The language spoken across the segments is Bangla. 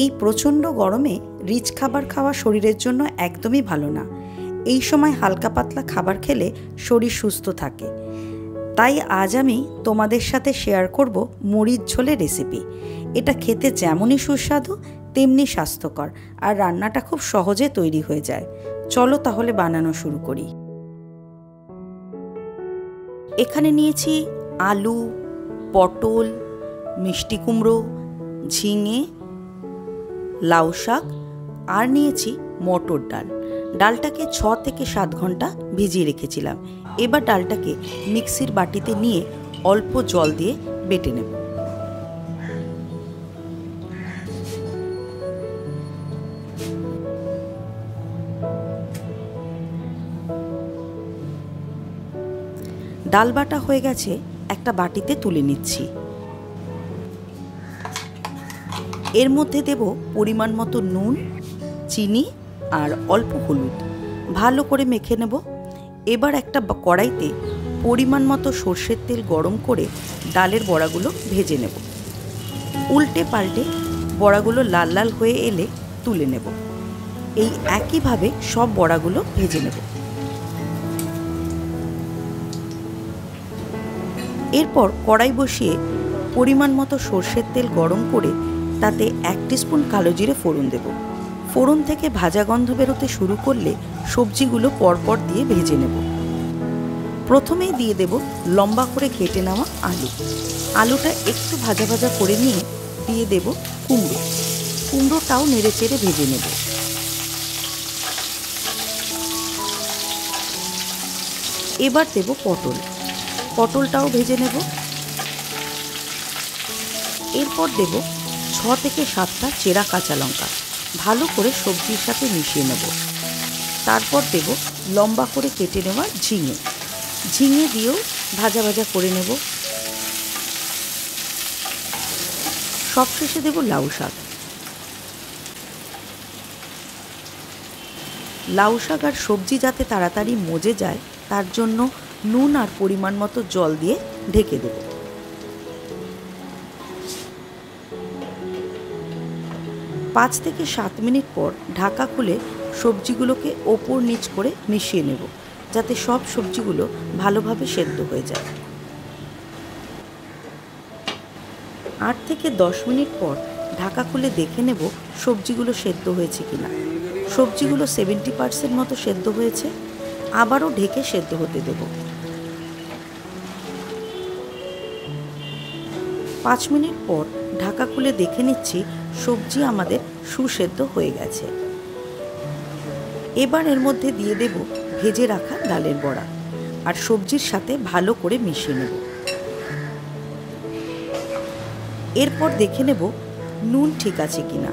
এই প্রচণ্ড গরমে রিচ খাবার খাওয়া শরীরের জন্য একদমই ভালো না। এই সময় হালকা পাতলা খাবার খেলে শরীর সুস্থ থাকে। তাই আজ আমি তোমাদের সাথে শেয়ার করব মরিচ ঝোলের রেসিপি। এটা খেতে যেমনই সুস্বাদু তেমনি স্বাস্থ্যকর, আর রান্নাটা খুব সহজে তৈরি হয়ে যায়। চলো তাহলে বানানো শুরু করি। এখানে নিয়েছি আলু, পটল, মিষ্টি কুমড়ো, ঝিঙে, লাউ শাক আর নিয়েছি মটর ডাল। ডালটাকে 6 থেকে 7 ঘন্টা ভিজিয়ে রেখেছিলাম। এবার ডালটাকে মিক্সির বাটিতে নিয়ে অল্প জল দিয়ে বেটে নেব। ডাল বাটা হয়ে গেছে, একটা বাটিতে তুলে নিচ্ছি। এর মধ্যে দেব পরিমাণ মতো নুন, চিনি আর অল্প হলুদ। ভালো করে মেখে নেব। এবার একটা কড়াইতে পরিমাণ মতো সর্ষের তেল গরম করে ডালের বড়াগুলো ভেজে নেব। উল্টে পাল্টে বড়াগুলো লাল লাল হয়ে এলে তুলে নেব। এই একইভাবে সব বড়াগুলো ভেজে নেব। এরপর কড়াই বসিয়ে পরিমাণ মতো সর্ষের তেল গরম করে তাতে 1 টিস্পুন কালো জিরে ফোড়ন দেব। ফোড়ন থেকে ভাজা গন্ধ বেরোতে শুরু করলে সবজিগুলো পরপর দিয়ে ভেজে নেব। প্রথমেই দিয়ে দেব লম্বা করে কেটে নেওয়া আলু। আলুটা একটু ভাজা ভাজা করে নিয়ে দিয়ে দেব কুমড়ো। কুমড়োটাও নেড়ে চেড়ে ভেজে নেব। এবার দেব পটল। পটলটাও ভেজে নেব। এরপর দেব 6 থেকে 7টা চেরা কাঁচা লঙ্কা। ভালো করে সবজির সাথে মিশিয়ে নেব। তারপর দেব লম্বা করে কেটে নেওয়া ঝিঙে। ঝিঙে দিয়েও ভাজা ভাজা করে নেব। সবশেষে দেব লাউ শাক। লাউ শাক আর সবজি যাতে তাড়াতাড়ি মজে যায় তার জন্য নুন আর পরিমাণ মতো জল দিয়ে ঢেকে দেব। পাঁচ থেকে 7 মিনিট পর ঢাকা খুলে সবজিগুলোকে ওপর নিচ করে মিশিয়ে নেব, যাতে সব সবজিগুলো ভালোভাবে সেদ্ধ হয়ে যায়। 8 থেকে 10 মিনিট পর ঢাকা খুলে দেখে নেব সবজিগুলো সেদ্ধ হয়েছে কিনা। সবজিগুলো 70% মতো সেদ্ধ হয়েছে। আবারও ঢেকে সেদ্ধ হতে দেব। 5 মিনিট পর ঢাকা খুলে দেখে নিচ্ছি সবজি আমাদের সুসেদ্ধ হয়ে গেছে। এবার এর মধ্যে দিয়ে দেব ভেজে রাখা ডালের বড়া আর সবজির সাথে ভালো করে মিশিয়ে নেব। এরপর দেখে নেব নুন ঠিক আছে কিনা।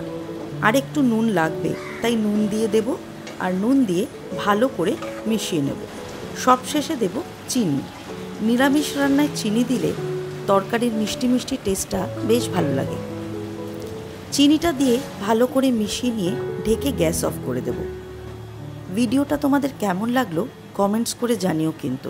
আর একটু নুন লাগবে, তাই নুন দিয়ে দেব আর নুন দিয়ে ভালো করে মিশিয়ে নেব। সবশেষে দেব চিনি। নিরামিষ রান্নায় চিনি দিলে তরকারির মিষ্টি মিষ্টি টেস্টটা বেশ ভালো লাগে। চিনিটা দিয়ে ভালো করে মিশিয়ে নিয়ে ঢেকে গ্যাস অফ করে দেব। ভিডিওটা তোমাদের কেমন লাগলো কমেন্টস করে জানিও কিন্তু।